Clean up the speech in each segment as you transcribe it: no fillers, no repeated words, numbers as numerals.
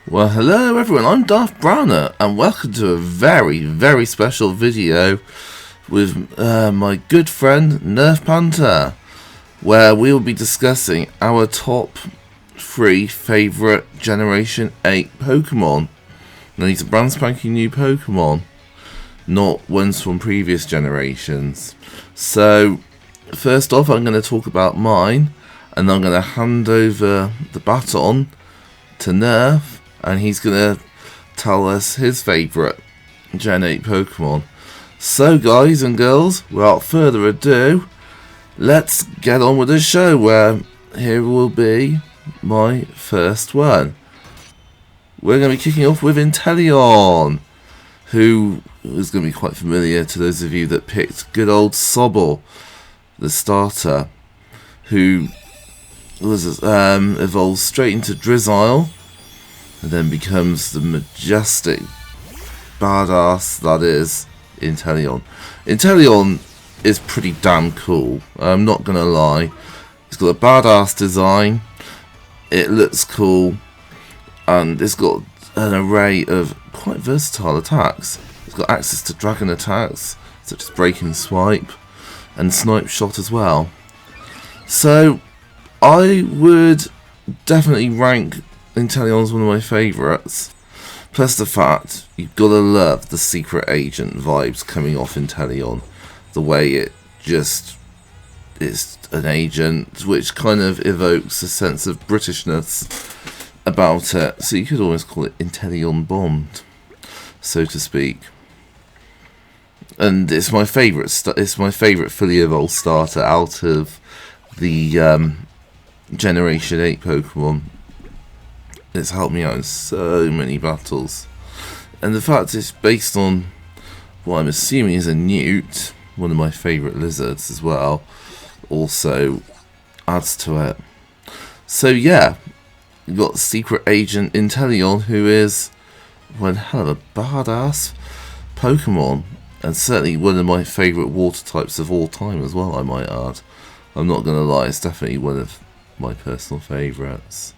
Well, hello everyone, I'm Darth Browner, and welcome to a very, very special video with my good friend Nirth Panther, where we will be discussing our top 3 favourite Generation VIII Pokemon. Now, these are brand spanking new Pokemon, not ones from previous generations. So, first off, I'm going to talk about mine, and I'm going to hand over the baton to Nirth, and he's going to tell us his favourite Gen 8 Pokemon. So guys and girls, without further ado, let's get on with the show, where here will be my first one. We're going to be kicking off with Inteleon, who is going to be quite familiar to those of you that picked good old Sobble, the starter, who was evolved straight into Drizzile, and then becomes the majestic badass that is Inteleon. Inteleon is pretty damn cool, I'm not gonna lie. It's got a badass design, it looks cool, and it's got an array of quite versatile attacks. It's got access to dragon attacks, such as Break and Swipe, and Snipe Shot as well. So, I would definitely rank Inteleon's one of my favourites, plus the fact you've got to love the secret agent vibes coming off Inteleon, the way it just is an agent, which kind of evokes a sense of Britishness about it, so you could almost call it Inteleon Bond, so to speak. And it's my favourite fully evolved starter out of the Generation VIII Pokemon. It's helped me out in so many battles, and the fact it's based on what I'm assuming is a newt, one of my favourite lizards as well, also adds to it. So yeah, you've got Secret Agent Inteleon, who is one hell of a badass Pokemon, and certainly one of my favourite water types of all time as well, I might add. I'm not going to lie, it's definitely one of my personal favourites.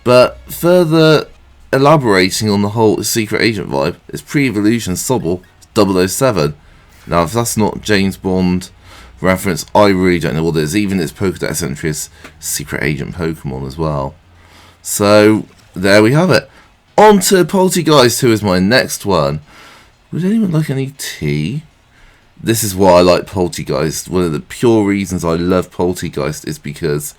But further elaborating on the whole secret agent vibe, it's pre-evolution Sobble 007. Now, if that's not James Bond reference, I really don't know what it is. Even its Pokedex entry is secret agent Pokemon as well. So there we have it. On to Poltegeist, who is my next one. Would anyone like any tea? This is why I like Poltegeist. One of the pure reasons I love Poltegeist is because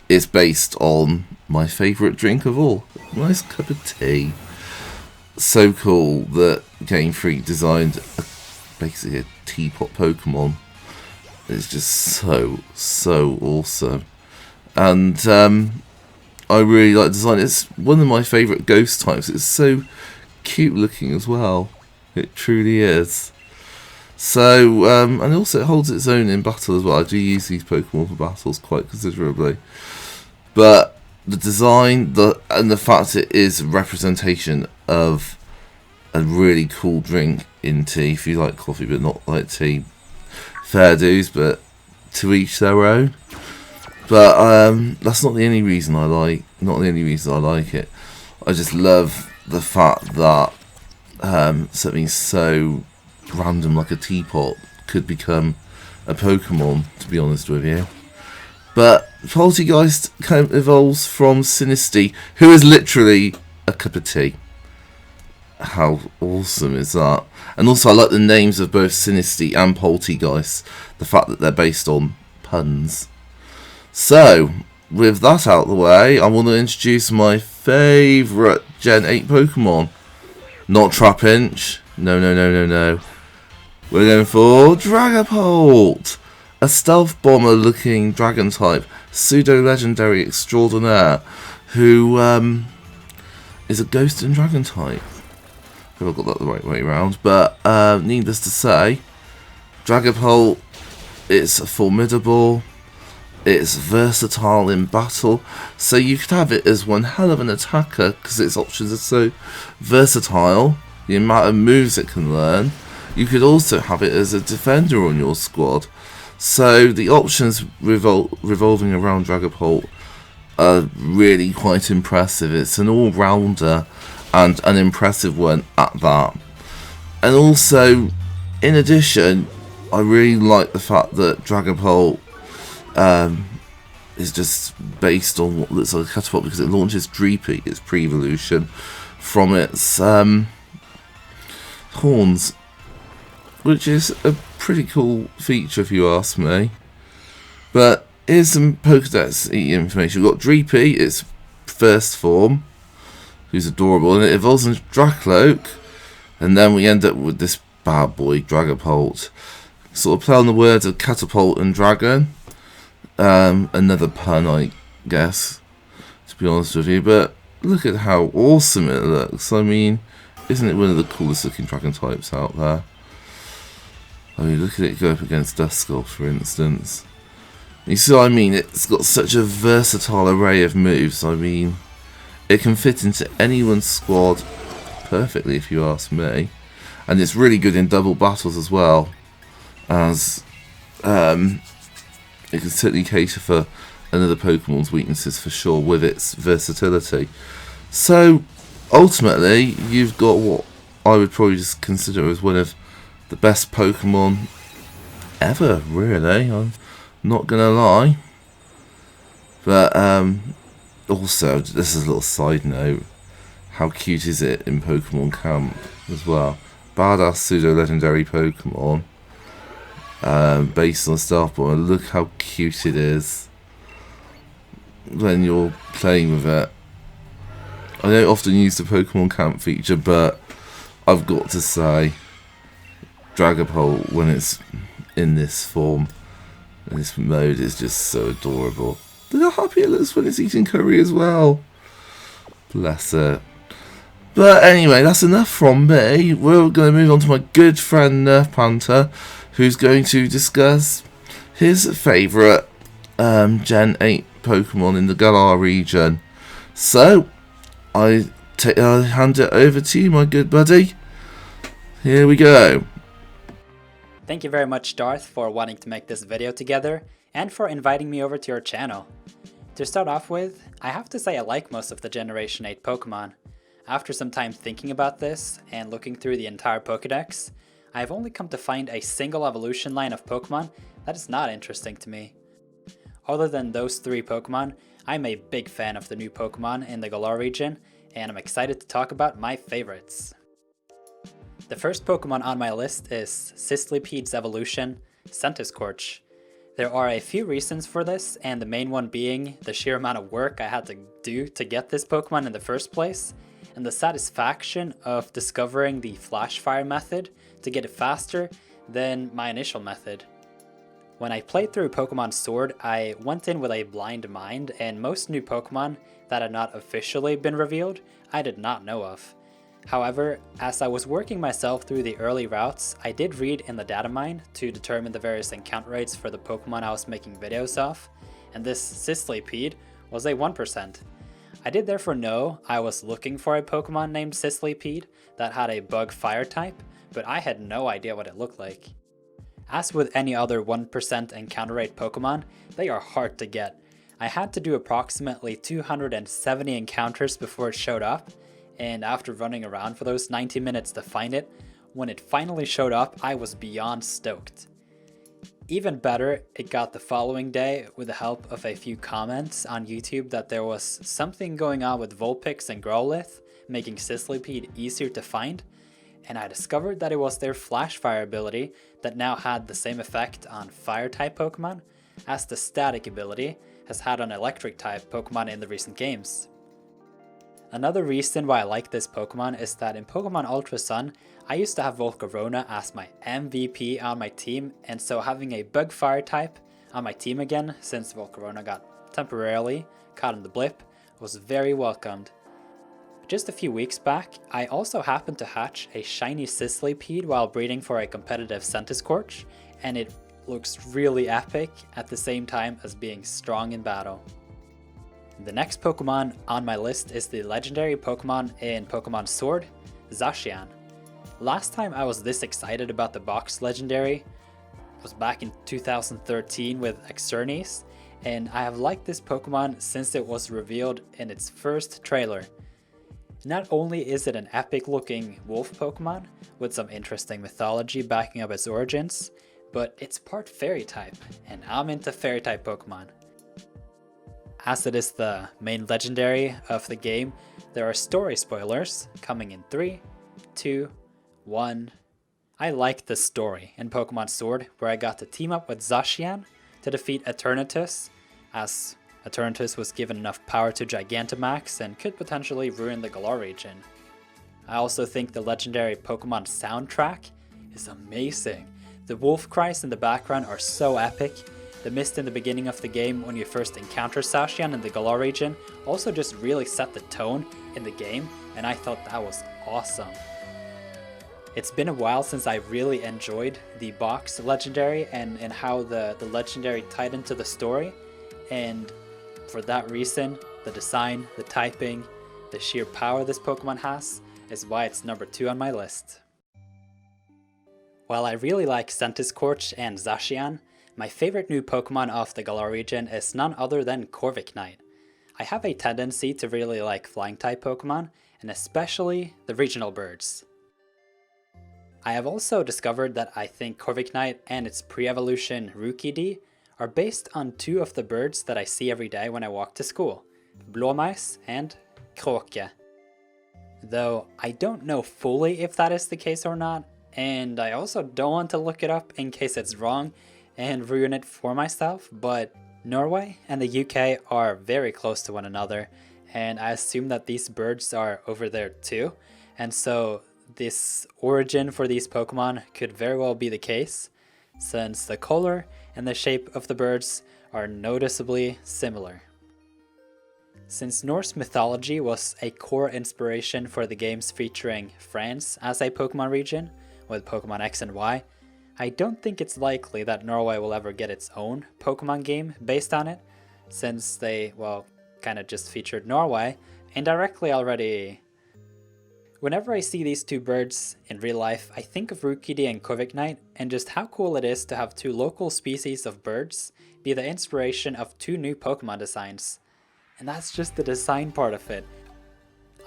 it's based on my favourite drink of all, a nice cup of tea. So cool that Game Freak designed basically a teapot Pokemon. It's just so awesome, and I really like the design. It's one of my favourite ghost types. It's so cute looking as well. It truly is. So, and also it holds its own in battle as well. I do use these Pokemon for battles quite considerably. But the design, and the fact it is a representation of a really cool drink in tea, if you like coffee but not like tea, fair dues, but to each their own. But that's not the only reason I like it. I just love the fact that something so random like a teapot could become a Pokemon, to be honest with you. But Poltegeist kind of evolves from Sinistea, who is literally a cup of tea. How awesome is that? And also I like the names of both Sinistea and Poltegeist, the fact that they're based on puns. So, with that out of the way, I want to introduce my favourite Gen 8 Pokemon. Not Trapinch. No. We're going for Dragapult, a stealth bomber looking dragon type, pseudo-legendary extraordinaire, who is a ghost and dragon type. I hope I got that the right way around, but needless to say, Dragapult is formidable, it's versatile in battle, so you could have it as one hell of an attacker because its options are so versatile, the amount of moves it can learn. You could also have it as a defender on your squad. So the options revolving around Dragapult are really quite impressive. It's an all-rounder and an impressive one at that. And also, in addition, I really like the fact that Dragapult is just based on what looks like a catapult, because it launches Dreepy, its pre-evolution, from its horns, which is a pretty cool feature if you ask me. But here's some Pokedex information. We've got Dreepy, its first form, who's adorable, and it evolves into Dracloak, and then we end up with this bad boy Dragapult. Sort of play on the words of catapult and dragon. Another pun, I guess, to be honest with you, but look at how awesome it looks. I mean, isn't it one of the coolest looking dragon types out there? I mean, look at it go up against Duskull, for instance. You see what I mean? It's got such a versatile array of moves. I mean, it can fit into anyone's squad perfectly, if you ask me. And it's really good in double battles as well, as it can certainly cater for another Pokemon's weaknesses for sure with its versatility. So, ultimately, you've got what I would probably just consider as one of the best Pokemon ever, really. I'm not gonna lie. But, also, this is a little side note. How cute is it in Pokemon Camp as well? Badass pseudo-legendary Pokemon. Based on Starfborn. Look how cute it is when you're playing with it. I don't often use the Pokemon Camp feature, but I've got to say, Dragapult, when it's in this form, in this mode, is just so adorable. Look how happy it looks when it's eating curry as well. Bless it. But anyway, that's enough from me. We're going to move on to my good friend Nirth Panther, who's going to discuss his favourite Gen 8 Pokemon in the Galar region. So, I hand it over to you, my good buddy. Here we go. Thank you very much, Darth, for wanting to make this video together, and for inviting me over to your channel. To start off with, I have to say I like most of the Generation 8 Pokemon. After some time thinking about this, and looking through the entire Pokedex, I have only come to find a single evolution line of Pokemon that is not interesting to me. Other than those 3 Pokemon, I'm a big fan of the new Pokemon in the Galar region, and I'm excited to talk about my favorites. The first Pokemon on my list is Sizzlipede's evolution, Centiskorch. There are a few reasons for this, and the main one being the sheer amount of work I had to do to get this Pokemon in the first place, and the satisfaction of discovering the Flash Fire method to get it faster than my initial method. When I played through Pokemon Sword, I went in with a blind mind, and most new Pokemon that had not officially been revealed, I did not know of. However, as I was working myself through the early routes, I did read in the data mine to determine the various encounter rates for the Pokemon I was making videos of, and this Sizzlipede was a 1%. I did therefore know I was looking for a Pokemon named Sizzlipede that had a bug fire type, but I had no idea what it looked like. As with any other 1% encounter rate Pokemon, they are hard to get. I had to do approximately 270 encounters before it showed up, and after running around for those 90 minutes to find it, when it finally showed up, I was beyond stoked. Even better, it got the following day with the help of a few comments on YouTube that there was something going on with Vulpix and Growlithe, making Sizzlipede easier to find, and I discovered that it was their Flash Fire ability that now had the same effect on Fire-type Pokemon as the Static ability has had on Electric-type Pokemon in the recent games. Another reason why I like this Pokemon is that in Pokemon Ultra Sun, I used to have Volcarona as my MVP on my team, and so having a Bug Fire type on my team again, since Volcarona got temporarily caught in the blip, was very welcomed. Just a few weeks back, I also happened to hatch a shiny Sizzlipede while breeding for a competitive Centiskorch, and it looks really epic at the same time as being strong in battle. The next Pokemon on my list is the legendary Pokemon in Pokemon Sword, Zacian. Last time I was this excited about the box legendary was back in 2013 with Xerneas, and I have liked this Pokemon since it was revealed in its first trailer. Not only is it an epic looking wolf Pokemon with some interesting mythology backing up its origins, but it's part fairy type, and I'm into fairy type Pokemon. As it is the main legendary of the game, there are story spoilers coming in 3, 2, 1. I like the story in Pokemon Sword where I got to team up with Zacian to defeat Eternatus, as Eternatus was given enough power to Gigantamax and could potentially ruin the Galar region. I also think the legendary Pokemon soundtrack is amazing. The wolf cries in the background are so epic. The mist in the beginning of the game when you first encounter Zacian in the Galar region also just really set the tone in the game, and I thought that was awesome. It's been a while since I really enjoyed the box legendary and how the legendary tied into the story, and for that reason, the design, the typing, the sheer power this Pokemon has is why it's number 2 on my list. While I really like Centiskorch and Zacian, my favorite new Pokemon of the Galar region is none other than Corviknight. I have a tendency to really like flying type Pokemon, and especially the regional birds. I have also discovered that I think Corviknight and its pre-evolution Rookidee are based on 2 of the birds that I see every day when I walk to school, Blåmeis and Kråke. Though I don't know fully if that is the case or not, and I also don't want to look it up in case it's wrong and ruin it for myself, but Norway and the UK are very close to one another, and I assume that these birds are over there too, and so this origin for these Pokemon could very well be the case, since the color and the shape of the birds are noticeably similar. Since Norse mythology was a core inspiration for the games featuring France as a Pokemon region, with Pokemon X and Y, I don't think it's likely that Norway will ever get its own Pokemon game based on it, since they, well, kind of just featured Norway indirectly already. Whenever I see these 2 birds in real life, I think of Rookidee and Corviknight and just how cool it is to have 2 local species of birds be the inspiration of 2 new Pokemon designs. And that's just the design part of it.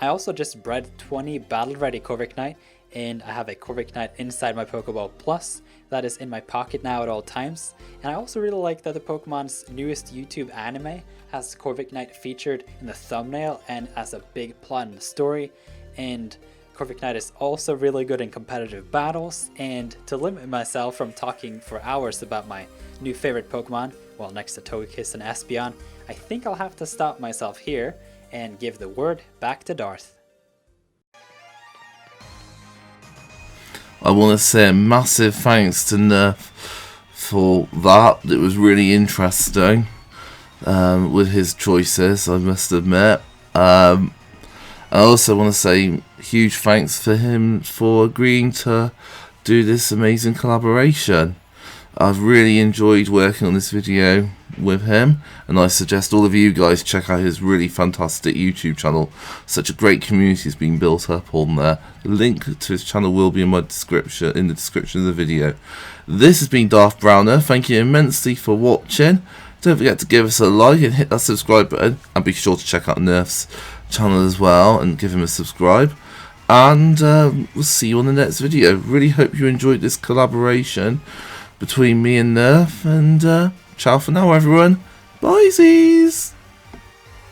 I also just bred 20 battle-ready Corviknight, and I have a Corviknight inside my Pokeball Plus that is in my pocket now at all times. And I also really like that the Pokemon's newest YouTube anime has Corviknight featured in the thumbnail and as a big plot in the story. And Corviknight is also really good in competitive battles, and to limit myself from talking for hours about my new favorite Pokemon, well, next to Togekiss and Espeon, I think I'll have to stop myself here and give the word back to Darth. I want to say a massive thanks to Nirth for that. It was really interesting with his choices, I must admit. I also want to say huge thanks for him for agreeing to do this amazing collaboration. I've really enjoyed working on this video with him, and I suggest all of you guys check out his really fantastic YouTube channel. Such a great community has been built up on there. The link to his channel will be in the description of the video. This has been Darth Browner. Thank you immensely for watching. Don't forget to give us a like and hit that subscribe button, and be sure to check out Nirth's channel as well and give him a subscribe. And we'll see you on the next video. Really hope you enjoyed this collaboration between me and Nirth, and ciao for now everyone. Bye-sies!